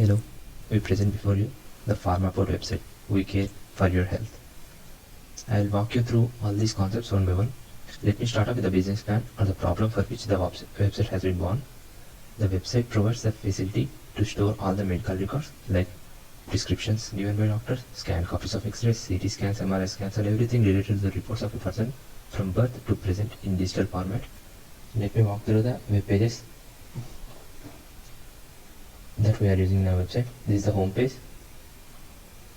Hello, we present before you the Pharmaport website. We care for your health. I will walk you through all these concepts one by one. Let me start off with the business plan or the problem for which the website has been born. The website provides the facility to store all the medical records like prescriptions given by doctors, scanned copies of X-rays, CT scans, MRI scans, and everything related to the reports of a person from birth to present in digital format. Let me walk through the web pages that we are using in our website. This is the home page.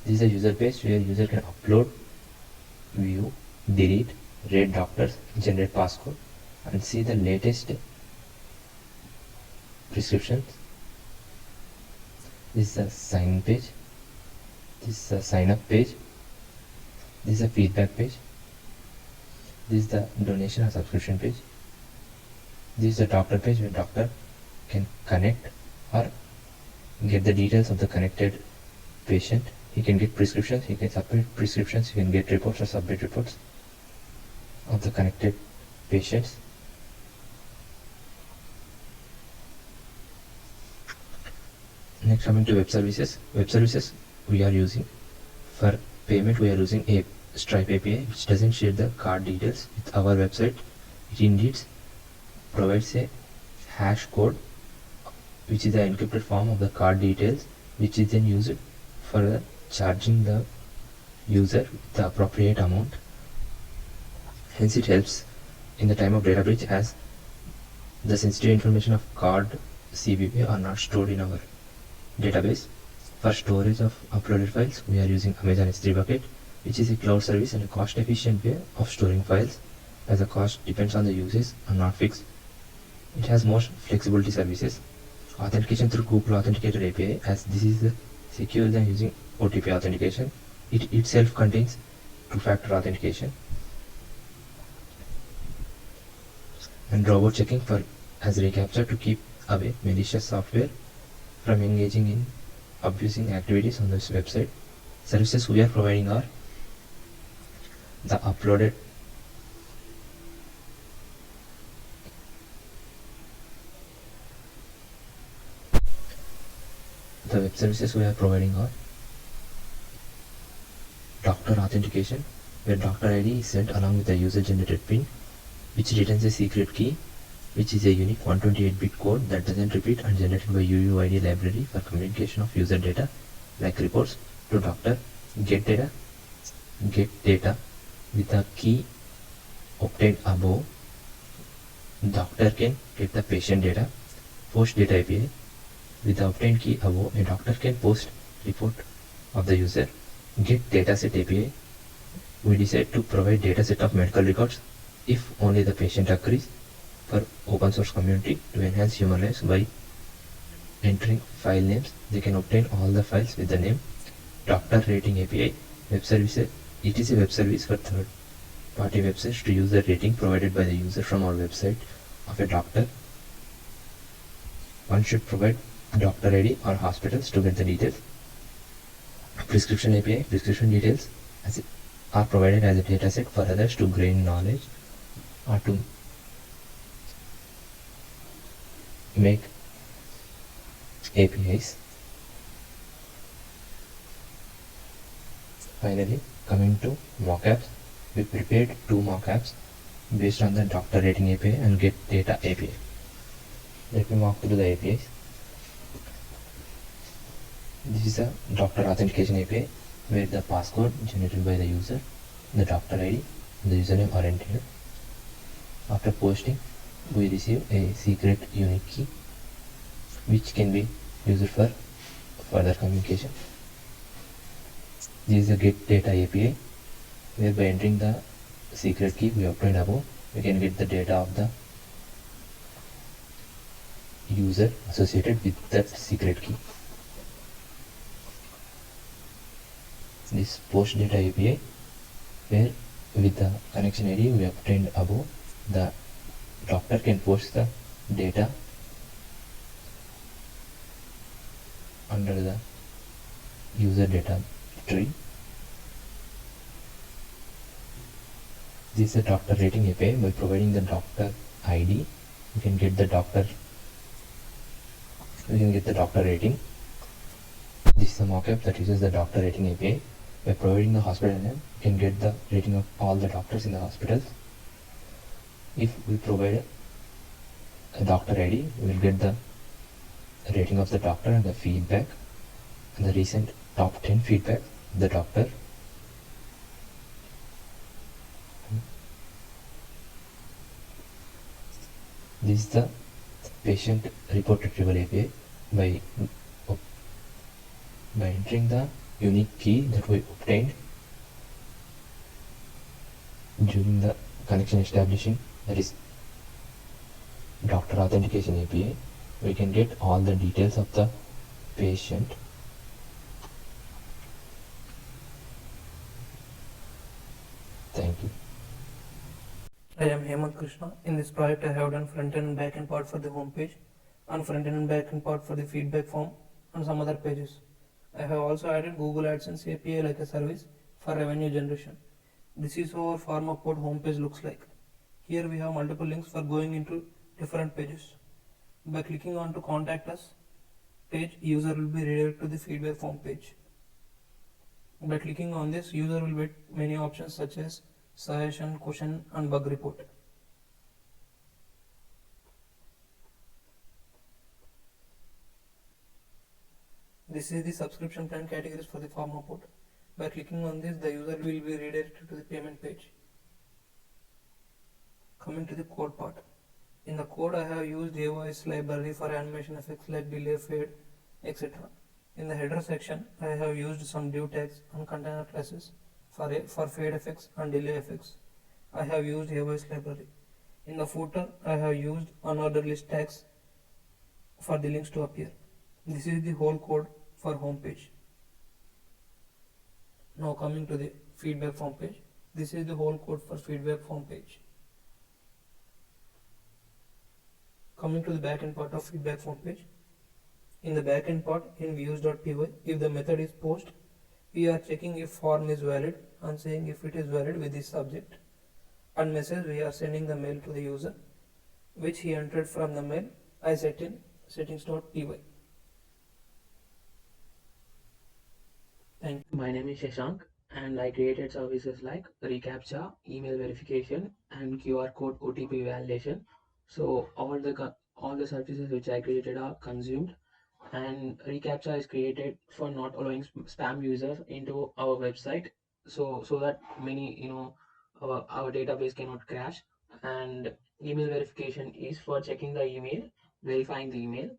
This is the user page where user can upload, view, delete, rate doctors, generate passcode, and see the latest prescriptions. This is the sign page. This is the sign up page. This is the feedback page. This is the donation or subscription page. This is the doctor page where doctor can connect or get the details of the connected patient. He can get prescriptions, he can submit prescriptions, he can get reports or submit reports of the connected patients. Next, coming to web services. Web services we are using for payment, we are using a Stripe API which doesn't share the card details with our website. It indeed provides a hash code which is the encrypted form of the card details, which is then used for the charging the user the appropriate amount. Hence it helps in the time of data breach, as the sensitive information of card CVV are not stored in our database. For storage of uploaded files, we are using Amazon S3 Bucket, which is a cloud service and a cost efficient way of storing files, as the cost depends on the usage and not fixed. It has more flexibility services. Authentication through Google Authenticator API, as this is secure than using OTP authentication. It itself contains two-factor authentication. And robot checking for as reCAPTCHA to keep away malicious software from engaging in abusing activities on this website. Services we are providing are the uploaded The web services we are providing are doctor authentication, where doctor ID is sent along with the user generated PIN, which returns a secret key, which is a unique 128-bit code that doesn't repeat, and generated by UUID library for communication of user data like reports to doctor. Get data with a key obtained above. Doctor can get the patient data. Post data API. With the obtained key above, a doctor can post report of the user. Get dataset API. We decide to provide dataset of medical records if only the patient agrees, for open source community to enhance human lives by entering file names. They can obtain all the files with the name. Doctor rating API. Web service. It is a web service for third-party websites to use the rating provided by the user from our website of a doctor. One should provide doctor ID or hospitals to get the details. Prescription API. Prescription details are provided as a dataset for others to gain knowledge or to make APIs. Finally, coming to mockups, we prepared two mockups based on the doctor rating API and get data API. Let me walk through the APIs. This is a doctor authentication API where the passcode generated by the user, the doctor ID, and the username are entered. After posting, we receive a secret unique key which can be used for further communication. This is a get data API where by entering the secret key we obtained above, we can get the data of the user associated with that secret key. This post data API where with the connection ID we obtained above, the doctor can post the data under the user data tree. This is a doctor rating API. By providing the doctor ID, we can get the doctor rating. This is a mockup that uses the doctor rating API. By providing the hospital name, you can get the rating of all the doctors in the hospitals. If we provide a doctor ID, we will get the rating of the doctor and the feedback and the recent top 10 feedback of the doctor. This is the patient report retrieval API. By entering the unique key that we obtained during the connection establishing, that is doctor authentication API, we can get all the details of the patient. Thank you. I am Hemant Krishna. In this project, I have done front-end and back-end part for the home page, and front-end and back-end part for the feedback form, and some other pages. I have also added Google AdSense API like a service for revenue generation. This is how our PharmaPort homepage looks like. Here we have multiple links for going into different pages. By clicking on to Contact Us page, user will be redirected to the feedback form page. By clicking on this, user will get many options such as suggestion, question, and bug report. This is the subscription plan categories for the PharmaPort. By clicking on this, the user will be redirected to the payment page. Coming to the code part. In the code, I have used AOS library for animation effects like delay, fade, etc. In the header section, I have used some div tags and container classes for fade effects and delay effects. I have used AOS library. In the footer, I have used unordered list tags for the links to appear. This is the whole code for home page. Now coming to the feedback form page. This is the whole code for feedback form page. Coming to the backend part of feedback form page. In the backend part in views.py, if the method is post, we are checking if form is valid and saying if it is valid with this subject. And message, we are sending the mail to the user, which he entered from the mail I set in settings.py. Thank you. My name is Shashank and I created services like reCAPTCHA, email verification and QR code OTP validation. So all the services which I created are consumed, and reCAPTCHA is created for not allowing spam users into our website, so that many our database cannot crash. And email verification is for checking the email, verifying the email,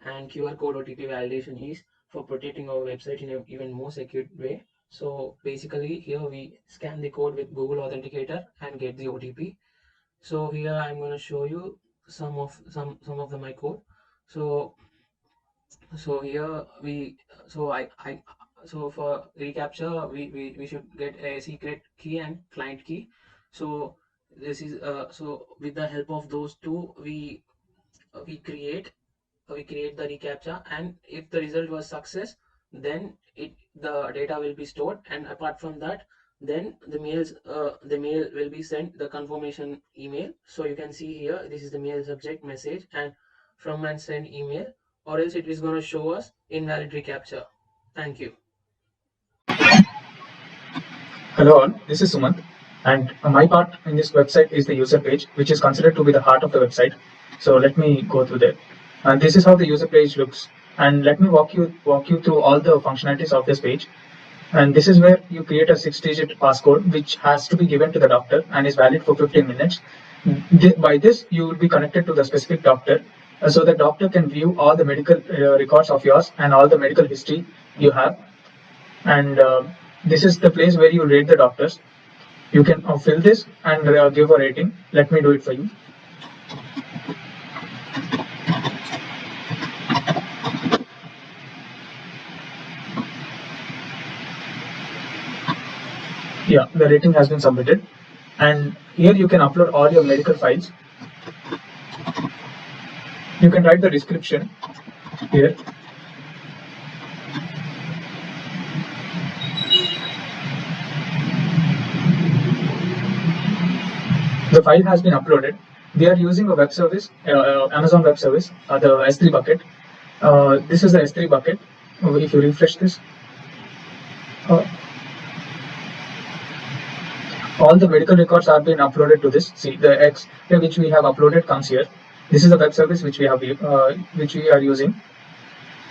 and QR code OTP validation is for protecting our website in an even more secure way. So basically here we scan the code with Google Authenticator and get the OTP. So here I'm going to show you some of my code. So here we so for reCAPTCHA we should get a secret key and client key. So this is so with the help of those two we create the reCAPTCHA, and if the result was success, then the data will be stored, and apart from that, then the mail will be sent, the confirmation email. So you can see here, this is the mail subject message and from and send email, or else it is going to show us invalid reCAPTCHA. Thank you. Hello all, this is Sumant, and my part in this website is the user page, which is considered to be the heart of the website. So let me go through that. And this is how the user page looks. And let me walk you through all the functionalities of this page. And this is where you create a 6-digit passcode, which has to be given to the doctor and is valid for 15 minutes. By this, you will be connected to the specific doctor, so the doctor can view all the medical records of yours and all the medical history you have. And this is the place where you rate the doctors. You can fill this and give a rating. Let me do it for you. Yeah, the rating has been submitted, and here you can upload all your medical files. You can write the description here. The file has been uploaded. We are using a web service, Amazon Web Service, the S3 bucket. This is the S3 bucket. if you refresh this, uh, all the medical records are being uploaded to this. See, the X-ray which we have uploaded comes here. This is the web service which we are using,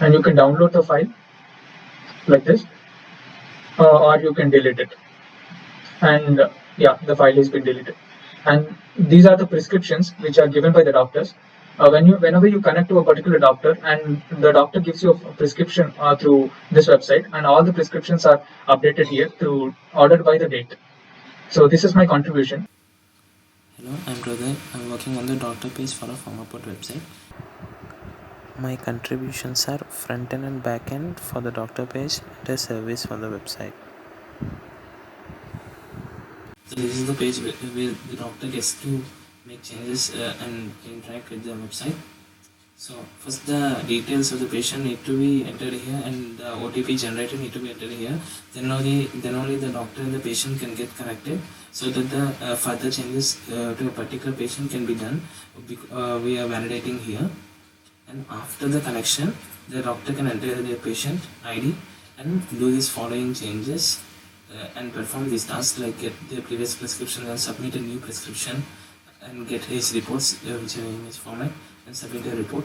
and you can download the file like this, or you can delete it. And yeah, the file has been deleted. And these are the prescriptions which are given by the doctors. Whenever you connect to a particular doctor and the doctor gives you a prescription through this website, and all the prescriptions are updated here through ordered by the date. So this is my contribution. Hello, I'm Hruday. I'm working on the doctor page for a Pharmaport website. My contributions are front end and back end for the doctor page and a service for the website. So this is the page where the doctor gets to make changes and interact with the website. So first the details of the patient need to be entered here, and the OTP generator need to be entered here. Then only the doctor and the patient can get connected, so that the further changes to a particular patient can be done. We are validating here, and after the connection, the doctor can enter their patient ID and do these following changes and perform these tasks, like get their previous prescription and submit a new prescription, and get his reports which are in image format, and submit a report.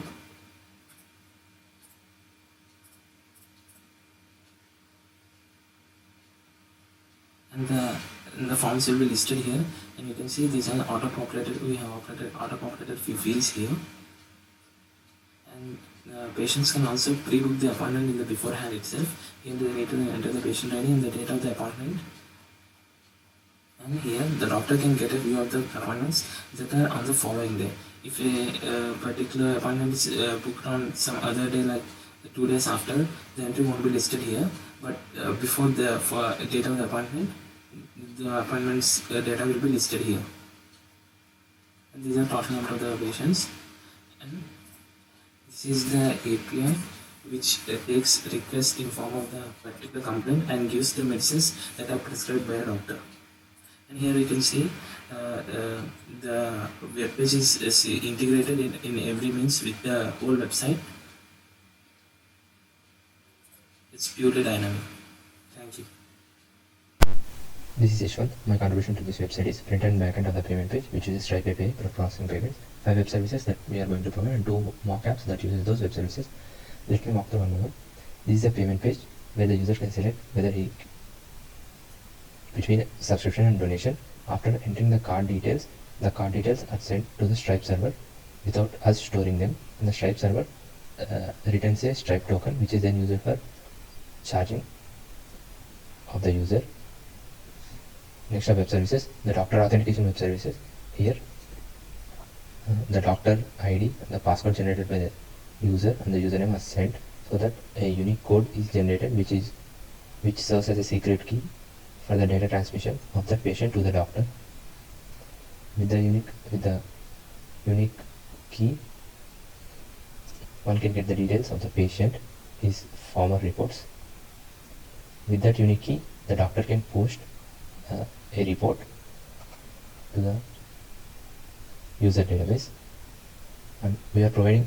And the forms will be listed here, and you can see these are auto-populated. We have auto-populated few fields here, and patients can also pre-book the appointment in the beforehand itself. Here they need to enter the patient ID and the date of the appointment. And here the doctor can get a view of the appointments that are on the following day. If a particular appointment is booked on some other day, like 2 days after, the entry won't be listed here. But before the date of the appointment, the appointment's data will be listed here. And these are total number of the patients. And this is the API which takes request in form of the particular complaint and gives the medicines that are prescribed by a doctor. And here you can see the web page is integrated in every means with the whole website. It's purely dynamic. Thank you. This is Yashwant. My contribution to this website is front and back end of the payment page, which uses Stripe API for processing payments, 5 web services that we are going to provide, and 2 mock apps that uses those web services. Let me walk through one more. This is a payment page where the user can select whether he between subscription and donation. After entering the card details are sent to the Stripe server without us storing them, and the Stripe server returns a Stripe token, which is then used for charging of the user. Next up, web services. The doctor authentication web services. Here the doctor ID, the password generated by the user, and the username was sent, so that a unique code is generated which serves as a secret key for the data transmission of the patient to the doctor. With the unique key, one can get the details of the patient, his former reports. With that unique key, the doctor can post a report to the user database. And we are providing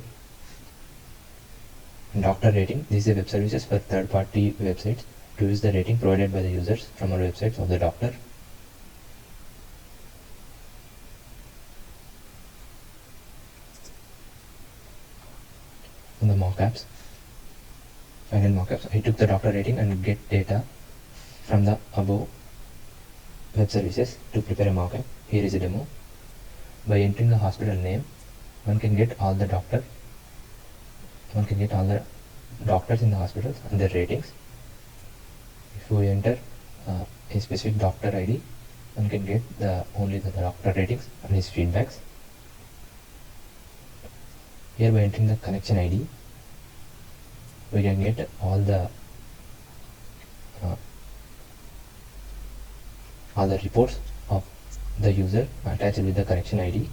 doctor rating. This is a web services for third-party websites to use the rating provided by the users from our websites of the doctor. And the mock-apps, final mock-apps. I took the doctor rating and get data from the above web services to prepare a mock-up. Here is a demo. By entering the hospital name, one can get all the doctors in the hospitals and their ratings. If we enter a specific doctor ID, one can get only the doctor ratings and his feedbacks. Here, by entering the connection ID, we can get all the reports of the user attached with the connection ID.